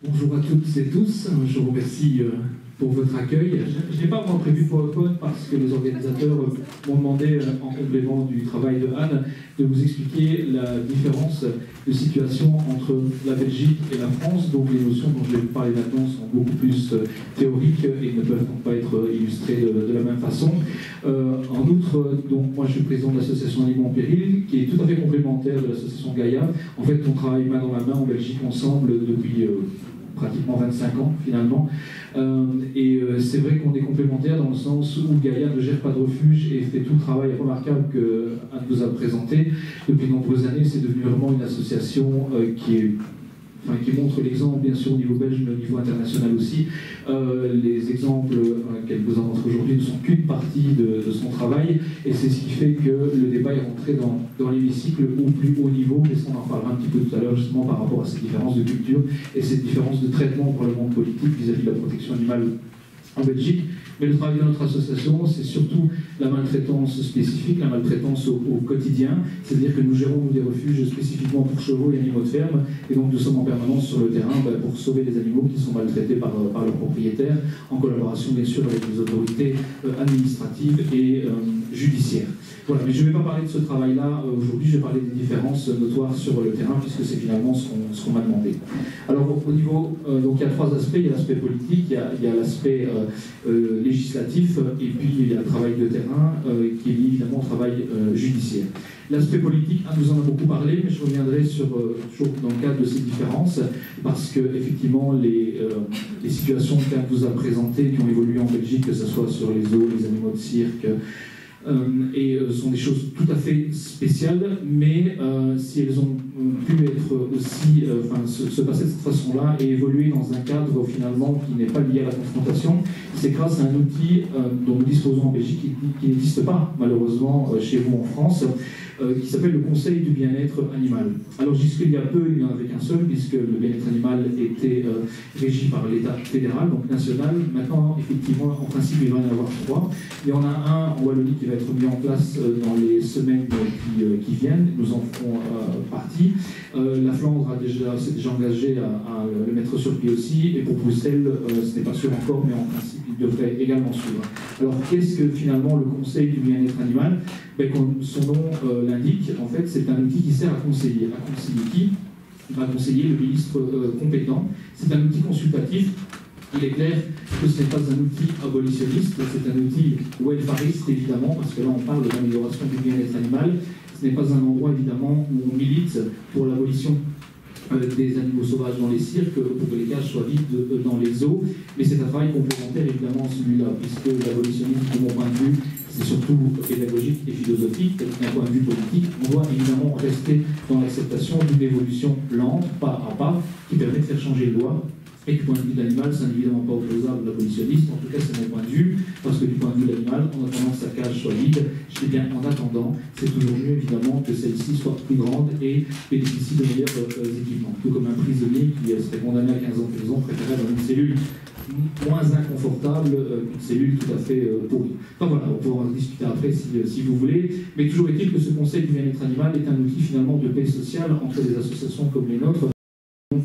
Bonjour à toutes et tous, je vous remercie pour votre accueil. Je n'ai pas vraiment prévu PowerPoint parce que les organisateurs m'ont demandé, en complément du travail de Anne, de vous expliquer la différence de situation entre la Belgique et la France. Donc les notions dont je vais vous parler maintenant sont beaucoup plus théoriques et ne peuvent donc pas être illustrées de la même façon. En outre, donc, moi je suis président de l'association Aliments en Péril, qui est tout à fait complémentaire de l'association Gaïa. En fait, on travaille main dans la main en Belgique ensemble depuis pratiquement 25 ans finalement. C'est vrai qu'on est complémentaires dans le sens où Gaïa ne gère pas de refuge et fait tout le travail remarquable qu'Anne vous a présenté. Depuis de nombreuses années, c'est devenu vraiment une association qui montre l'exemple, bien sûr, au niveau belge, mais au niveau international aussi. Les exemples qu'elle vous a montrés aujourd'hui ne sont qu'une partie de son travail, et c'est ce qui fait que le débat est rentré dans l'hémicycle au plus haut niveau, et ça, on en parlera un petit peu tout à l'heure, justement, par rapport à cette différence de culture et cette différence de traitement pour le monde politique vis-à-vis de la protection animale en Belgique. Mais le travail de notre association, c'est surtout la maltraitance spécifique, la maltraitance au quotidien. C'est-à-dire que nous gérons des refuges spécifiquement pour chevaux et animaux de ferme. Et donc nous sommes en permanence sur le terrain pour sauver les animaux qui sont maltraités par leurs propriétaires, en collaboration bien sûr avec les autorités administratives et judiciaires. Voilà, mais je ne vais pas parler de ce travail-là aujourd'hui, je vais parler des différences notoires sur le terrain, puisque c'est finalement ce qu'on m'a demandé. Alors au niveau, donc il y a trois aspects, il y a l'aspect politique, il y a l'aspect législatif, et puis il y a le travail de terrain, qui est lié évidemment au travail judiciaire. L'aspect politique, Anne nous en a beaucoup parlé, mais je reviendrai toujours dans le cadre de ces différences, parce que effectivement les situations qu'Anne vous a présentées, qui ont évolué en Belgique, que ce soit sur les zoos, les animaux de cirque, sont des choses tout à fait spéciales, mais si elles ont pu être aussi, se passer de cette façon-là et évoluer dans un cadre finalement qui n'est pas lié à la confrontation, c'est grâce à un outil dont nous disposons en Belgique qui n'existe pas malheureusement chez vous en France, qui s'appelle le Conseil du bien-être animal. Alors jusqu'il y a peu, il n'y en avait qu'un seul, puisque le bien-être animal était régi par l'État fédéral, donc national. Maintenant, effectivement, en principe, il va y en avoir trois. Il y en a un en Wallonie qui va être mis en place dans les semaines qui viennent. Nous en ferons partie. La Flandre s'est déjà engagée à le mettre sur pied aussi. Et pour Bruxelles, ce n'est pas sûr encore, mais en principe, il devrait également suivre. Alors, qu'est-ce que finalement le Conseil du bien-être animal? Comme son nom l'indique, en fait, c'est un outil qui sert à conseiller. À conseiller qui? Il va conseiller le ministre compétent. C'est un outil consultatif. Il est clair que ce n'est pas un outil abolitionniste, c'est un outil welfariste, évidemment, parce que là, on parle de l'amélioration du bien-être animal. Ce n'est pas un endroit, évidemment, où on milite pour l'abolition des animaux sauvages dans les cirques, pour que les cages soient vides dans les zoos, mais c'est un travail complémentaire, évidemment, celui-là, puisque l'abolitionnisme, de mon point de vue, c'est surtout pédagogique et philosophique. D'un point de vue politique, on doit évidemment rester dans l'acceptation d'une évolution lente, pas à pas, qui permet de faire changer les lois. Et du point de vue de l'animal, c'est évidemment pas opposable à l'abolitionniste, en tout cas c'est mon point de vue, parce que du point de vue de l'animal, en attendant que sa cage soit vide, je dis bien en attendant, c'est toujours mieux évidemment que celle-ci soit plus grande et bénéficie de meilleurs équipements. Tout comme un prisonnier qui serait condamné à 15 ans de prison préférerait dans une cellule moins inconfortable qu'une cellule tout à fait pourrie. Enfin voilà, on pourra en discuter après si vous voulez, mais toujours est-il que ce Conseil du bien-être animal est un outil finalement de paix sociale entre des associations comme les nôtres,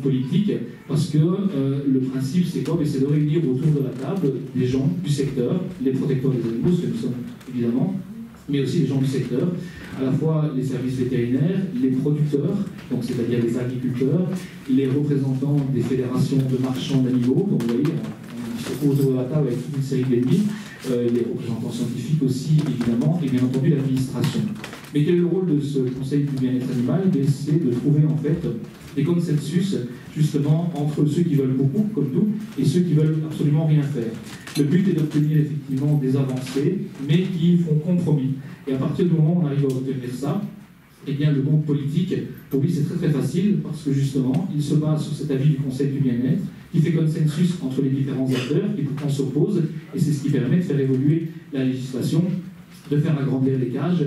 politique, parce que le principe c'est quoi? C'est de réunir autour de la table des gens du secteur, les protecteurs des animaux, ce que nous sommes évidemment, mais aussi les gens du secteur, à la fois les services vétérinaires, les producteurs, donc c'est-à-dire les agriculteurs, les représentants des fédérations de marchands d'animaux, donc vous voyez, on se trouve autour de la table avec toute une série d'ennemis, les représentants scientifiques aussi évidemment, et bien entendu l'administration. Mais quel est le rôle de ce Conseil du bien-être animal? C'est de trouver en fait des consensus justement entre ceux qui veulent beaucoup, comme nous, et ceux qui veulent absolument rien faire. Le but est d'obtenir effectivement des avancées, mais qui font compromis. Et à partir du moment où on arrive à obtenir ça, eh bien le groupe politique, pour lui c'est très très facile, parce que justement, il se base sur cet avis du Conseil du bien-être, qui fait consensus entre les différents acteurs, qui pourtant s'opposent, et c'est ce qui permet de faire évoluer la législation de faire agrandir les cages,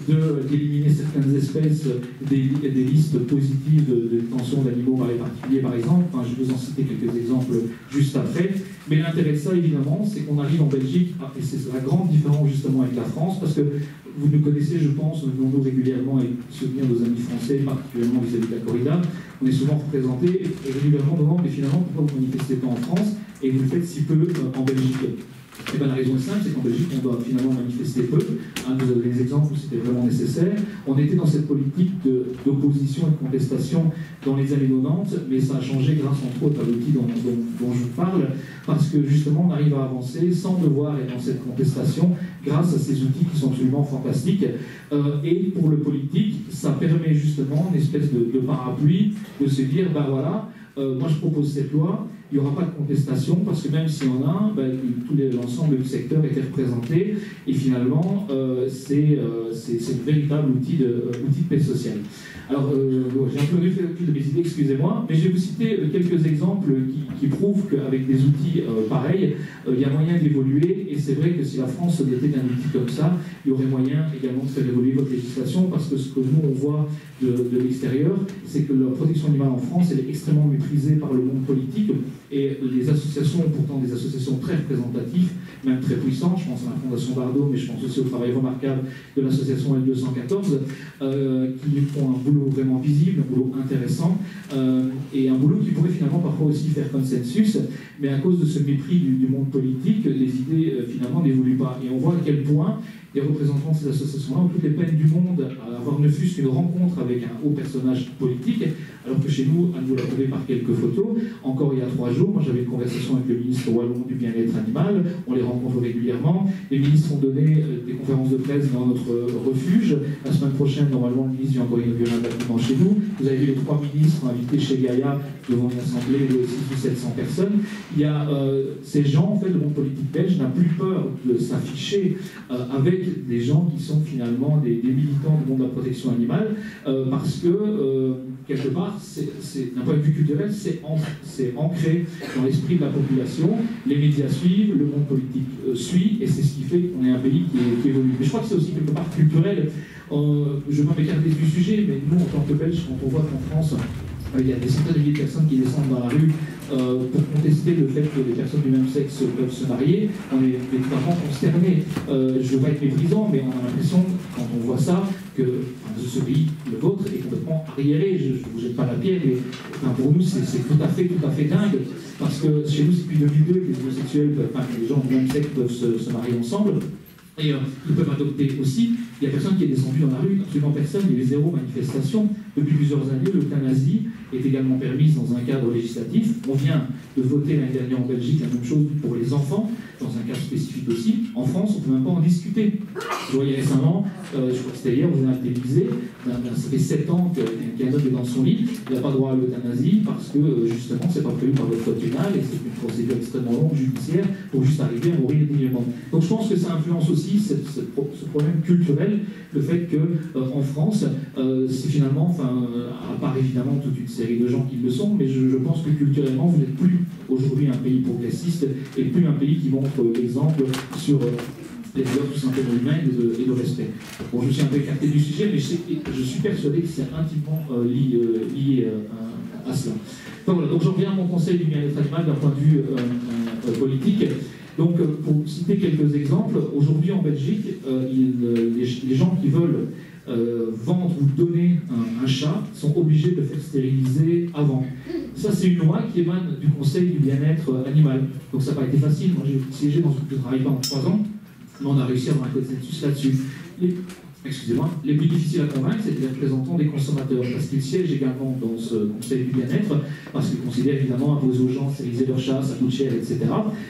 d'éliminer certaines espèces des listes positives de détention d'animaux par les particuliers, par exemple. Enfin, je vais vous en citer quelques exemples juste après. Mais l'intérêt de ça, évidemment, c'est qu'on arrive en Belgique, et c'est la grande différence justement avec la France, parce que vous nous connaissez, je pense, nous venons régulièrement et soutenir nos amis français, particulièrement vis-à-vis de la corrida. On est souvent représentés et régulièrement demande, mais finalement, pourquoi vous ne manifestez pas en France et vous le faites si peu en Belgique? Et bien, la raison est simple, c'est qu'en Belgique, on doit finalement manifester peu. Vous avez des exemples où c'était vraiment nécessaire. On était dans cette politique d'opposition et de contestation dans les années 90, mais ça a changé grâce entre autres à l'outil dont je vous parle, parce que justement, on arrive à avancer sans devoir être dans cette contestation grâce à ces outils qui sont absolument fantastiques. Et pour le politique, ça permet justement une espèce de parapluie de se dire, ben voilà, moi je propose cette loi, il n'y aura pas de contestation, parce que même s'il y en a, l'ensemble du secteur était représenté, et finalement, c'est un véritable outil de paix sociale. Alors, j'ai un peu fait de mes idées, excusez-moi, mais je vais vous citer quelques exemples qui prouvent qu'avec des outils pareils, il y a moyen d'évoluer, et c'est vrai que si la France se dotait d'un outil comme ça, il y aurait moyen également de faire évoluer votre législation, parce que ce que nous, on voit de l'extérieur, c'est que la protection animale en France, elle est extrêmement méprisée par le monde politique, et les associations, pourtant des associations très représentatives, même très puissantes, je pense à la Fondation Bardot, mais je pense aussi au travail remarquable de l'association L214, qui font un boulot vraiment visible, un boulot intéressant, et un boulot qui pourrait finalement parfois aussi faire consensus, mais à cause de ce mépris du monde politique, les idées finalement n'évoluent pas. Et on voit à quel point les représentants de ces associations-là ont toutes les peines du monde à avoir ne fût-ce qu'une rencontre avec un haut personnage politique, alors que chez nous, à nous l'a prouvé par quelques photos. Encore il y a 3 jours, moi j'avais une conversation avec le ministre wallon du bien-être animal, on les rencontre régulièrement, les ministres ont donné des conférences de presse dans notre refuge. La semaine prochaine, normalement, le ministre vient encore inaugurer un bâtiment chez nous. Vous avez vu les 3 ministres invités chez Gaïa devant une assemblée de 600 ou 700 personnes. Il y a ces gens, en fait, le monde politique belge n'a plus peur de s'afficher avec des gens qui sont finalement des militants du monde de la protection animale, parce que, quelque part, d'un point de vue culturel, c'est ancré dans l'esprit de la population. Les médias suivent, le monde politique suit, et c'est ce qui fait qu'on est un pays qui évolue. Mais je crois que c'est aussi quelque part culturel. Je ne veux pas m'écarter du sujet, mais nous, en tant que Belges, quand on voit qu'en France, il y a des centaines de milliers de personnes qui descendent dans la rue pour contester le fait que les personnes du même sexe peuvent se marier, on est clairement consternés. Je ne veux pas être méprisant, mais on a l'impression, quand on voit ça, que ce pays, le vôtre, est complètement arriéré. Je ne vous jette pas la pierre, mais pour nous, c'est tout à fait dingue, parce que chez nous, c'est depuis 2002 que les homosexuels, les gens du même sexe peuvent se marier ensemble. Et ils peuvent adopter aussi. Il n'y a personne qui est descendu dans la rue, absolument personne, il y a eu 0 manifestation. Depuis plusieurs années, l'euthanasie est également permise dans un cadre législatif. On vient de voter l'année dernière en Belgique la même chose pour les enfants, dans un cadre spécifique aussi. En France, on ne peut même pas en discuter. Je voyais récemment, je crois que c'était hier, vous avez télévisé, ça fait 7 ans qu'un homme est dans son lit, il n'a pas droit à l'euthanasie parce que justement, c'est pas prévu par votre code pénal et c'est une procédure extrêmement longue judiciaire pour juste arriver à mourir dignement. Donc je pense que ça influence aussi ce problème culturel, le fait qu'en France, c'est finalement, à part évidemment toute une série de gens qui le sont, mais je pense que culturellement, vous n'êtes plus aujourd'hui un pays progressiste et plus un pays qui montre l'exemple sur les valeurs tout simplement humaines et de respect. Bon, je me suis un peu écarté du sujet, mais je suis persuadé que c'est intimement lié à cela. Donc voilà, donc j'en reviens à mon conseil du bien-être animal d'un point de vue politique. Donc, pour citer quelques exemples, aujourd'hui en Belgique, les gens qui veulent vendre ou donner un chat sont obligés de le faire stériliser avant. Ça, c'est une loi qui émane du Conseil du bien-être animal. Donc, ça n'a pas été facile. Moi, j'ai siégé dans ce travail pendant 3 ans, mais on a réussi à avoir un consensus là-dessus. Les plus difficiles à convaincre, c'est les représentants des consommateurs, parce qu'ils siègent également dans ce Conseil du bien-être, parce qu'ils considèrent évidemment imposer aux gens de stériliser leur chat, ça coûte cher, etc.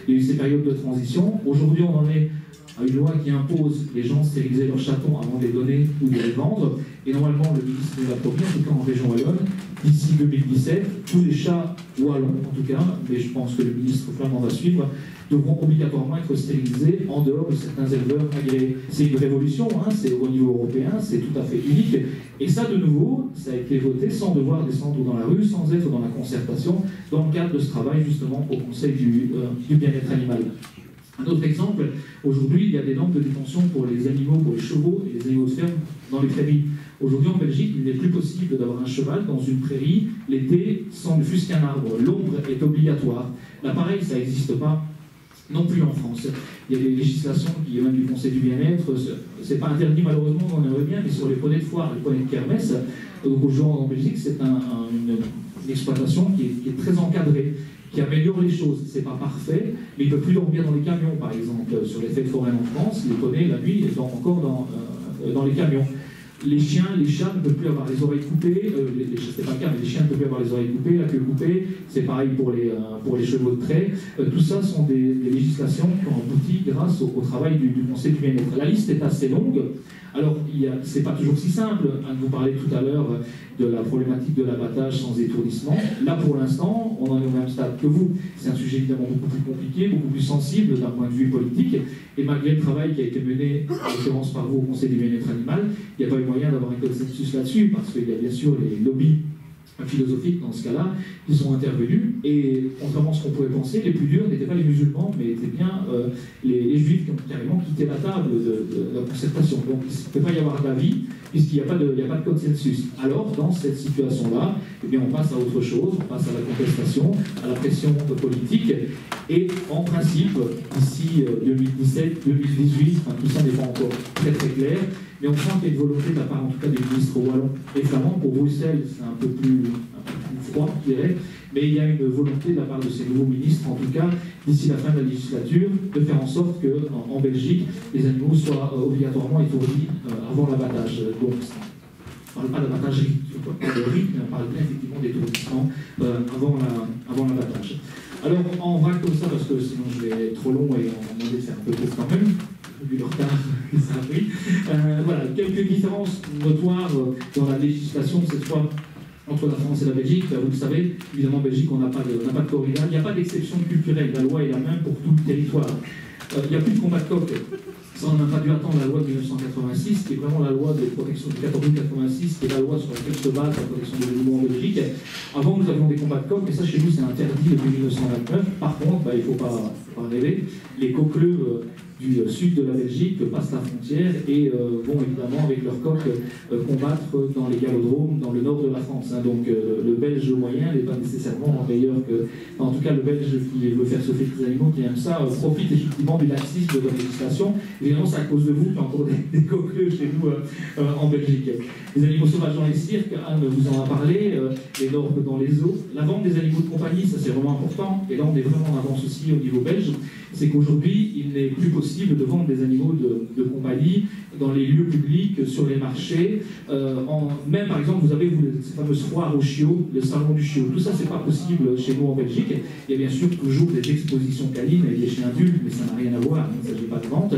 Il y a eu ces périodes de transition. Aujourd'hui, on en est à une loi qui impose les gens de stériliser leurs chatons avant de les donner ou de les vendre. Et normalement, le ministre nous l'a promis, en tout cas en région wallonne, d'ici 2017, tous les chats wallons, en tout cas, mais je pense que le ministre flamand va suivre, devront obligatoirement être stérilisés en dehors de certains éleveurs agréés. C'est une révolution, c'est au niveau européen, c'est tout à fait unique. Et ça, de nouveau, ça a été voté sans devoir descendre dans la rue, sans être dans la concertation, dans le cadre de ce travail, justement, au Conseil du bien-être animal. Un autre exemple, aujourd'hui, il y a des normes de détention pour les animaux, pour les chevaux et les animaux de ferme dans les prairies. Aujourd'hui, en Belgique, il n'est plus possible d'avoir un cheval dans une prairie l'été sans ne fût-ce qu'un arbre. L'ombre est obligatoire. Là, pareil, ça n'existe pas non plus en France. Il y a des législations qui, même du Conseil du bien-être, c'est pas interdit malheureusement, on aimerait bien, mais sur les poneys de foire, les poneys de kermesse, donc aujourd'hui en Belgique, c'est une exploitation qui est très encadrée, qui améliore les choses. C'est pas parfait, mais ils ne peuvent plus dormir dans les camions, par exemple. Sur les fêtes foraines en France, les poneys, la nuit, ils dorment encore dans les camions. Les chiens, les chats ne peuvent plus avoir les oreilles coupées, les chats c'est pas le cas, mais les chiens ne peuvent plus avoir les oreilles coupées, la queue coupée, c'est pareil pour les chevaux de trait. Tout ça sont des législations qui ont abouti grâce au travail du Conseil du bien-être. La liste est assez longue, alors c'est pas toujours si simple. Anne vous parlait tout à l'heure de la problématique de l'abattage sans étourdissement. Là pour l'instant, on en est au même stade que vous. C'est un sujet évidemment beaucoup plus compliqué, beaucoup plus sensible d'un point de vue politique, et malgré le travail qui a été mené, en l'occurrence par vous au Conseil du bien-être animal, il n'y a pas eu moyen d'avoir un consensus là-dessus, parce qu'il y a bien sûr les lobbies philosophiques dans ce cas-là qui sont intervenus, et contrairement à ce qu'on pourrait penser, les plus durs n'étaient pas les musulmans, mais étaient bien les juifs qui ont carrément quitté la table de la concertation. Donc il ne peut pas y avoir d'avis, puisqu'il n'y a pas de consensus. Alors, dans cette situation-là, eh bien, on passe à autre chose, on passe à la contestation, à la pression politique, et en principe, d'ici 2017, 2018, enfin, tout ça n'est pas encore très très clair, mais on sent qu'il y a une volonté de la part en tout cas des ministres wallons et flamands. Pour Bruxelles, c'est un peu plus froid, je dirais, mais il y a une volonté de la part de ces nouveaux ministres, en tout cas, d'ici la fin de la législature, de faire en sorte qu'en Belgique, les animaux soient obligatoirement étourdis avant l'abattage. Donc, on ne parle pas d'abattage de rythme, mais on parle bien effectivement d'étourdissement avant l'abattage. Alors, en vrac comme ça, parce que sinon je vais être trop long et on va demander de faire un peu court quand même, vu le retard que ça a pris. Voilà, quelques différences notoires dans la législation, cette fois, entre la France et la Belgique. Vous le savez, évidemment, en Belgique, on n'a pas de corrida. Il n'y a pas d'exception culturelle. La loi est la même pour tout le territoire. Il n'y a plus de combat de coq. Ça, on n'a pas dû attendre la loi de 1986, qui est vraiment la loi de protection de 1486, qui est la loi sur laquelle se base la protection des animaux en Belgique. Avant, nous avions des combats de coq, mais ça, chez nous, c'est interdit depuis 1929. Par contre, il ne faut pas rêver. Les coqleux du sud de la Belgique passent la frontière et vont évidemment avec leur coq combattre dans les galodromes dans le nord de la France. Donc le Belge moyen n'est pas nécessairement meilleur que... En tout cas, le Belge qui veut faire sauter les animaux, qui aime ça, profite effectivement du laxisme de la législation. Évidemment, c'est à cause de vous qu'il y a encore des coqleux chez nous en Belgique. Les animaux sauvages dans les cirques, Anne vous en a parlé, les normes dans les zoos. La vente des animaux de compagnie, ça c'est vraiment important, et là on est vraiment en avance aussi au niveau belge, c'est qu'aujourd'hui, il n'est plus possible de vendre des animaux de compagnie dans les lieux publics, sur les marchés. Même par exemple, vous avez ces fameuses foires aux chiots, le salon du chiot. Tout ça, c'est pas possible chez nous en Belgique. Il y a bien sûr toujours des expositions canines avec des chiens adultes, mais ça n'a rien à voir, il ne s'agit pas de vente.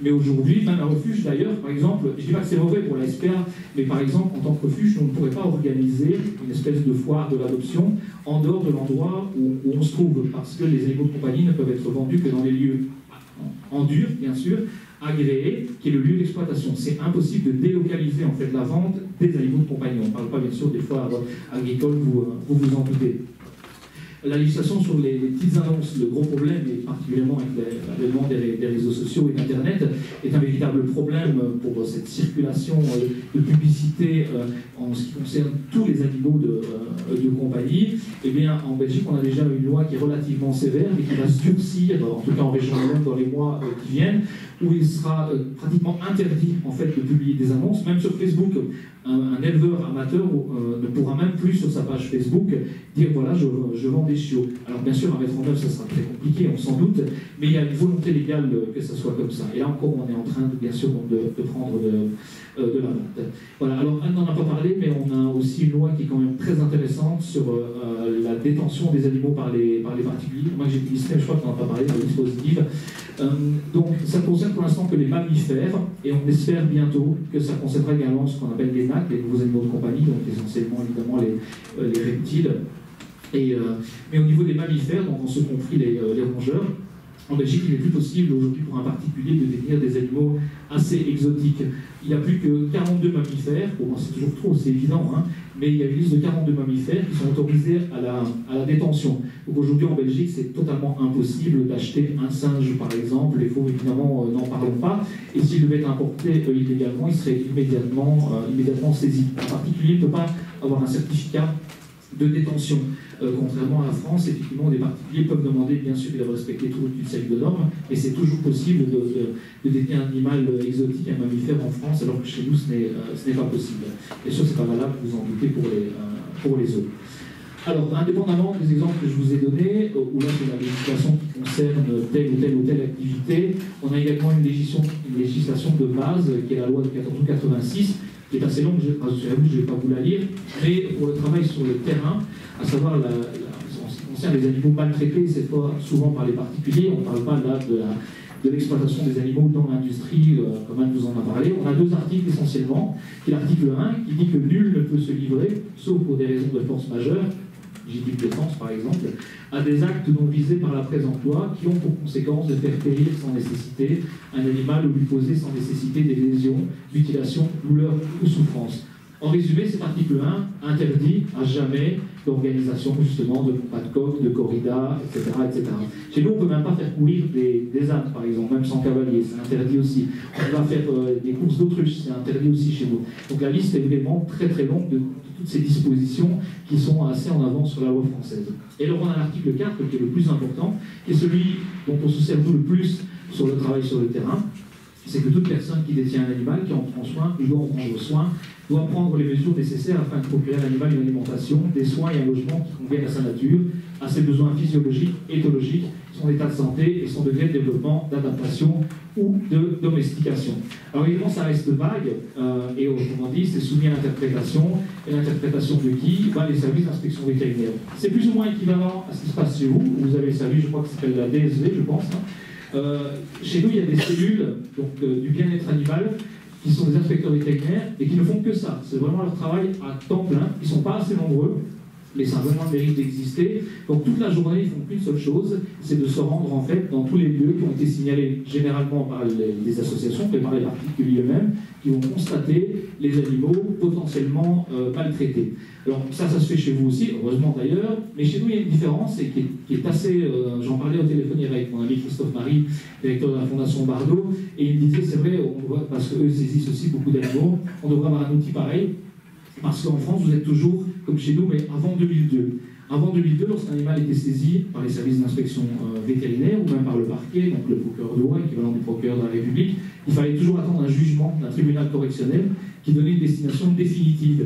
Mais aujourd'hui, même un refuge d'ailleurs, par exemple, je ne dis pas que c'est mauvais pour la SPA, mais par exemple, en tant que refuge, on ne pourrait pas organiser une espèce de foire de l'adoption en dehors de l'endroit où on se trouve, parce que les animaux de compagnie ne peuvent être vendus que dans les lieux en dur, bien sûr, agréé, qui est le lieu d'exploitation. C'est impossible de délocaliser en fait la vente des animaux de compagnie. On ne parle pas bien sûr des foires agricoles, vous en doutez. La législation sur les petites annonces, le gros problème, et particulièrement avec l'avènement des réseaux sociaux et d'Internet, est un véritable problème pour cette circulation de publicité en ce qui concerne tous les animaux de compagnie. Eh bien, en Belgique, on a déjà une loi qui est relativement sévère, mais qui va se durcir, en tout cas en région wallonne, dans les mois qui viennent, où il sera pratiquement interdit en fait de publier des annonces, même sur Facebook. Un éleveur amateur ne pourra même plus sur sa page Facebook dire voilà, je vends des chiots. Alors bien sûr, à mettre en œuvre, ça sera très compliqué, on s'en doute, mais il y a une volonté légale que ça soit comme ça. Et là encore, on est en train, bien sûr, de prendre de la vente. Voilà, alors Anne n'en a pas parlé, mais on a aussi une loi qui est quand même très intéressante sur la détention des animaux par les particuliers. Moi, j'ai dit, je crois qu'on n'en a pas parlé, le dispositif. Donc, ça ne concerne pour l'instant que les mammifères, et on espère bientôt que ça concernera également ce qu'on appelle les NAC, les nouveaux animaux de compagnie, donc essentiellement évidemment les reptiles. Mais au niveau des mammifères, donc en ce compris les rongeurs, En Belgique, il n'est plus possible aujourd'hui pour un particulier de détenir des animaux assez exotiques. Il n'y a plus que 42 mammifères, pour moi c'est toujours trop, c'est évident, hein, mais il y a une liste de 42 mammifères qui sont autorisés à la détention. Donc aujourd'hui en Belgique, c'est totalement impossible d'acheter un singe par exemple, les faux évidemment n'en parlons pas, et s'il devait être importé illégalement, il serait immédiatement saisi. Un particulier ne peut pas avoir un certificat de détention. Contrairement à la France, effectivement, des particuliers peuvent demander, bien sûr, de respecter toute une série de normes, mais c'est toujours possible de détenir un animal exotique, un mammifère en France, alors que chez nous, ce n'est pas possible. Bien sûr, ce n'est pas valable, vous en doutez, pour les autres. Alors, indépendamment des exemples que je vous ai donnés, où là, c'est la législation qui concerne telle ou telle activité, on a également une législation de base, qui est la loi de 1486, qui est assez longue, je ne vais pas vous la lire, mais pour le travail sur le terrain, à savoir en ce qui concerne les animaux maltraités, cette fois souvent par les particuliers, on ne parle pas là de l'exploitation des animaux dans l'industrie, comme Anne vous en a parlé. On a deux articles essentiellement, qui est l'article 1, qui dit que nul ne peut se livrer, sauf pour des raisons de force majeure, légitime défense par exemple, à des actes non visés par la présente loi qui ont pour conséquence de faire périr sans nécessité un animal ou lui causer sans nécessité des lésions, mutilations, douleurs ou souffrances. En résumé, cet article 1 interdit à jamais l'organisation justement de compas de coq, de corrida, etc., etc. Chez nous, on ne peut même pas faire courir des ânes, par exemple, même sans cavalier, c'est interdit aussi. On va faire des courses d'autruches, c'est interdit aussi chez nous. Donc la liste est vraiment très très longue de toutes ces dispositions qui sont assez en avance sur la loi française. Et alors on a l'article 4 qui est le plus important, qui est celui dont on se sert le plus sur le travail sur le terrain. C'est que toute personne qui détient un animal, qui en prend soin, ou doit en prendre soin, doit prendre les mesures nécessaires afin de procurer à l'animal une alimentation, des soins et un logement qui conviennent à sa nature, à ses besoins physiologiques, éthologiques, son état de santé et son degré de développement, d'adaptation ou de domestication. Alors évidemment, ça reste vague, et autrement dit, c'est soumis à l'interprétation, et l'interprétation de qui? Les services d'inspection vétérinaire. C'est plus ou moins équivalent à ce qui se passe chez vous. Vous avez le service, je crois que ça s'appelle la DSV, je pense. Chez nous, il y a des cellules du bien-être animal qui sont des inspecteurs vétérinaires et qui ne font que ça. C'est vraiment leur travail à temps plein. Ils ne sont pas assez nombreux, mais ça a vraiment le mérite d'exister. Donc toute la journée, ils font qu'une seule chose, c'est de se rendre en fait dans tous les lieux qui ont été signalés généralement par les associations, mais par les particuliers eux-mêmes, qui vont constater les animaux potentiellement maltraités. Alors ça se fait chez vous aussi, heureusement d'ailleurs, mais chez nous il y a une différence et qui est assez... J'en parlais au téléphone avec mon ami Christophe Marie, directeur de la Fondation Bardot, et il me disait, c'est vrai, parce qu'eux saisissent aussi beaucoup d'animaux, on devrait avoir un outil pareil, parce qu'en France, vous êtes toujours, comme chez nous, mais avant 2002. Avant 2002, lorsqu'un animal était saisi par les services d'inspection vétérinaire ou même par le parquet, donc le procureur de loi, équivalent du procureur de la République, il fallait toujours attendre un jugement d'un tribunal correctionnel qui donnait une destination définitive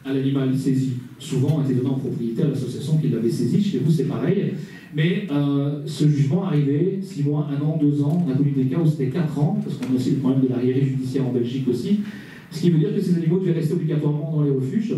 à l'animal saisi. Souvent, était donné en propriété à l'association qui l'avait saisi. Chez vous, c'est pareil. Mais ce jugement arrivait 6 mois, 1 an, 2 ans. On a connu des cas où c'était 4 ans, parce qu'on a aussi le problème de l'arriéré judiciaire en Belgique aussi. Ce qui veut dire que ces animaux devaient rester obligatoirement dans les refuges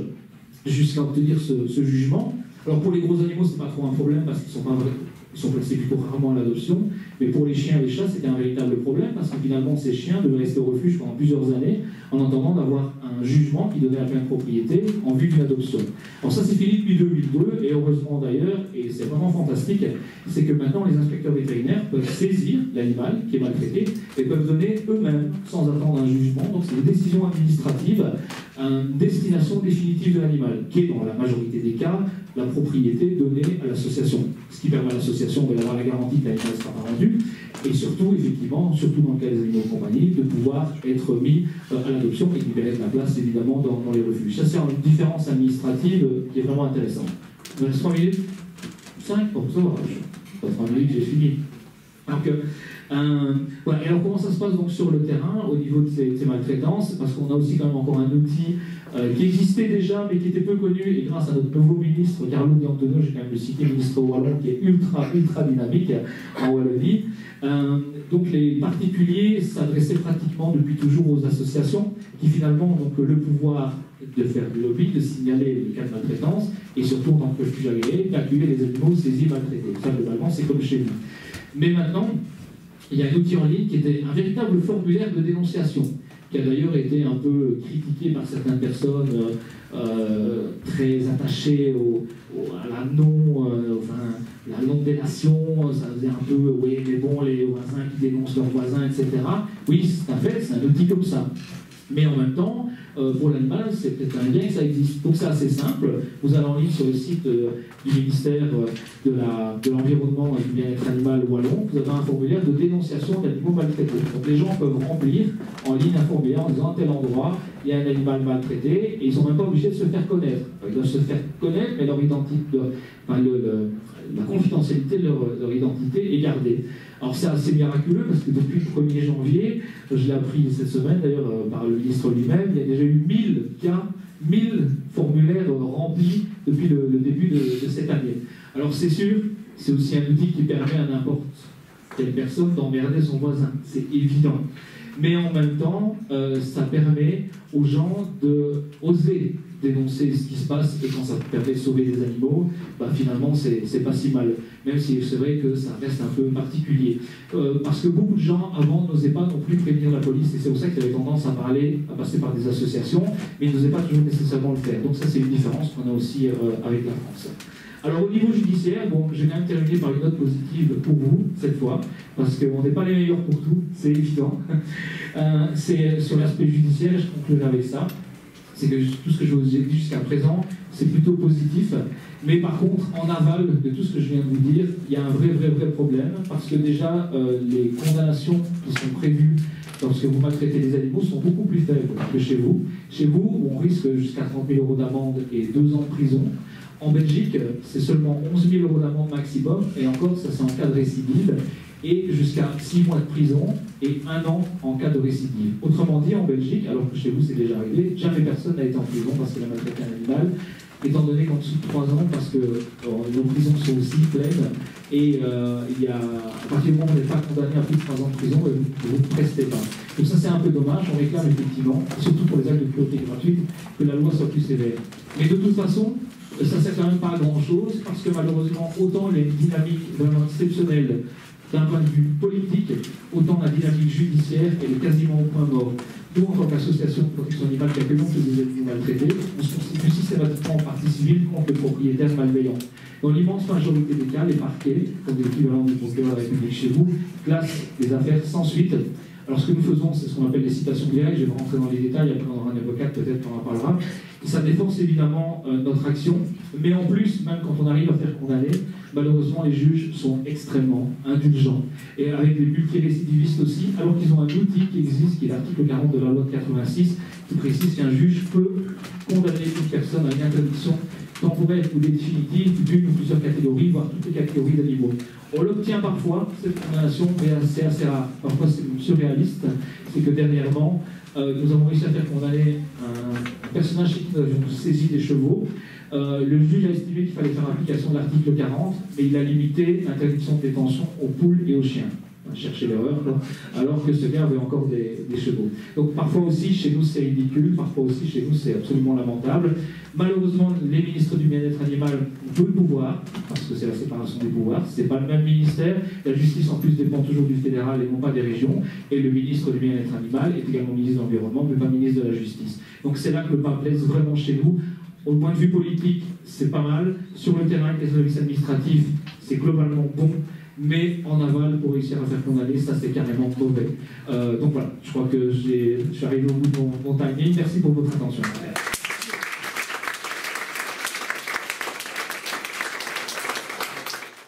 jusqu'à obtenir ce jugement. Alors pour les gros animaux, c'est pas trop un problème parce qu'ils sont placés plutôt rarement à l'adoption. Mais pour les chiens et les chats, c'était un véritable problème parce que finalement, ces chiens devaient rester au refuge pendant plusieurs années en attendant d'avoir un jugement qui donnait la pleine propriété en vue d'une adoption. Alors ça, c'est fini depuis 2002 et heureusement d'ailleurs, et c'est vraiment fantastique, c'est que maintenant les inspecteurs vétérinaires peuvent saisir l'animal qui est maltraité et peuvent donner eux-mêmes, sans attendre un jugement, donc c'est une décision administrative, une destination définitive de l'animal, qui est dans la majorité des cas la propriété donnée à l'association, ce qui permet à l'association d'avoir la garantie que l'animal ne sera pas rendu, et surtout, effectivement, surtout dans le cas des animaux de compagnie, de pouvoir être mis à l'adoption et libérer de la place, évidemment, dans les refuges. Ça, c'est une différence administrative qui est vraiment intéressante. Il me reste 3 minutes 5 pour ça, pas 3 minutes, j'ai fini. Donc, voilà. Et alors, comment ça se passe donc sur le terrain, au niveau de ces maltraitances? Parce qu'on a aussi quand même encore un outil qui existait déjà, mais qui était peu connu, et grâce à notre nouveau ministre, Carlo Di Antonio, j'ai quand même le cité, ministre wallon, qui est ultra dynamique en Wallonie. Donc les particuliers s'adressaient pratiquement depuis toujours aux associations, qui finalement ont donc le pouvoir de faire du lobby, de signaler les cas de maltraitance, et surtout en tant que refuge agréé, d'accueillir les animaux saisis et maltraités. Ça, globalement, c'est comme chez nous. Mais maintenant, il y a un outil en ligne qui était un véritable formulaire de dénonciation, qui a d'ailleurs été un peu critiqué par certaines personnes très attachées à la la longue délation, ça faisait un peu, oui, mais bon, les voisins qui dénoncent leurs voisins, etc. Oui, c'est un fait, c'est un outil comme ça. Mais en même temps, pour l'animal, c'est peut-être un bien que ça existe. Donc c'est assez simple. Vous allez en ligne sur le site du ministère de l'Environnement et du Bien-être Animal wallon. Vous avez un formulaire de dénonciation d'animaux maltraités. Donc les gens peuvent remplir en ligne un formulaire en disant à tel endroit, il y a un animal maltraité, et ils ne sont même pas obligés de se faire connaître. Ils doivent se faire connaître, mais leur identité, la confidentialité de leur identité est gardée. Alors c'est assez miraculeux parce que depuis le 1er janvier, je l'ai appris cette semaine d'ailleurs par le ministre lui-même, il y a déjà eu 1000 cas, 1000 formulaires remplis depuis le début de cette année. Alors c'est sûr, c'est aussi un outil qui permet à n'importe quelle personne d'emmerder son voisin, c'est évident. Mais en même temps, ça permet aux gens d'oser dénoncer ce qui se passe, et quand ça permet de sauver des animaux, bah finalement c'est pas si mal, même si c'est vrai que ça reste un peu particulier. Parce que beaucoup de gens avant n'osaient pas non plus prévenir la police, et c'est pour ça qu'ils avaient tendance à passer par des associations, mais ils n'osaient pas toujours nécessairement le faire. Donc ça c'est une différence qu'on a aussi avec la France. Alors au niveau judiciaire, bon, je vais quand même terminer par une note positive pour vous, cette fois, parce qu'on n'est pas les meilleurs pour tout, c'est évident. C'est sur l'aspect judiciaire, et je conclurai avec ça. C'est que tout ce que je vous ai dit jusqu'à présent, c'est plutôt positif. Mais par contre, en aval de tout ce que je viens de vous dire, il y a un vrai problème, parce que déjà, les condamnations qui sont prévues lorsque vous maltraitez les animaux sont beaucoup plus faibles que chez vous. Chez vous, on risque jusqu'à 30 000 € d'amende et 2 ans de prison. En Belgique, c'est seulement 11 000 € d'amende maximum, et encore, ça c'est en cas de récidive, et jusqu'à 6 mois de prison et 1 an en cas de récidive. Autrement dit, en Belgique, alors que chez vous c'est déjà arrivé, jamais personne n'a été en prison parce qu'elle a maltraité un animal, étant donné qu'en dessous de 3 ans, parce que nos prisons sont aussi pleines, et à partir du moment où vous n'êtes pas condamné à plus de 3 ans de prison, vous ne prestez pas. Donc ça c'est un peu dommage, on réclame effectivement, surtout pour les actes de cruauté gratuite, que la loi soit plus sévère. Mais de toute façon, ça ne sert quand même pas à grand chose, parce que malheureusement, autant les dynamiques vraiment exceptionnelles d'un point de vue politique, autant la dynamique judiciaire elle est quasiment au point mort. Nous, en tant qu'association de protection animale qui accueillons tous les animaux maltraités, on se constitue systématiquement en partie civile contre les propriétaires malveillants. Dans l'immense majorité des cas, les parquets, comme l'équivalent du procureur de la République chez vous, classent les affaires sans suite. Alors ce que nous faisons, c'est ce qu'on appelle les citations directes, je vais rentrer dans les détails, après on aura un avocat, peut-être qu'on en parlera. Ça défonce évidemment notre action, mais en plus, même quand on arrive à faire condamner, malheureusement les juges sont extrêmement indulgents. Et avec les multirécidivistes aussi, alors qu'ils ont un outil qui existe, qui est l'article 40 de la loi de 86, qui précise qu'un juge peut condamner une personne à une interdiction temporaire ou définitive d'une ou plusieurs catégories, voire toutes les catégories d'animaux. On l'obtient parfois, cette condamnation, mais c'est assez rare. Parfois c'est surréaliste, c'est que dernièrement, nous avons réussi à faire condamner un personnage chez qui nous avions saisi des chevaux. Le juge a estimé qu'il fallait faire application de l'article 40, mais il a limité l'interdiction de détention aux poules et aux chiens. Chercher l'erreur, alors que ce gars avait encore des chevaux. Donc parfois aussi chez nous c'est ridicule, parfois aussi chez nous c'est absolument lamentable. Malheureusement, les ministres du bien-être animal ont peu de pouvoir, parce que c'est la séparation des pouvoirs, c'est pas le même ministère, la justice en plus dépend toujours du fédéral et non pas des régions, et le ministre du bien-être animal est également ministre de l'Environnement, mais pas ministre de la Justice. Donc c'est là que le bas blesse vraiment chez nous. Au point de vue politique, c'est pas mal. Sur le terrain, les services administratifs, c'est globalement bon. Mais en aval, pour réussir à faire condamner, ça c'est carrément mauvais. Donc voilà, je crois que je suis arrivé au bout de mon timing. Merci pour votre attention.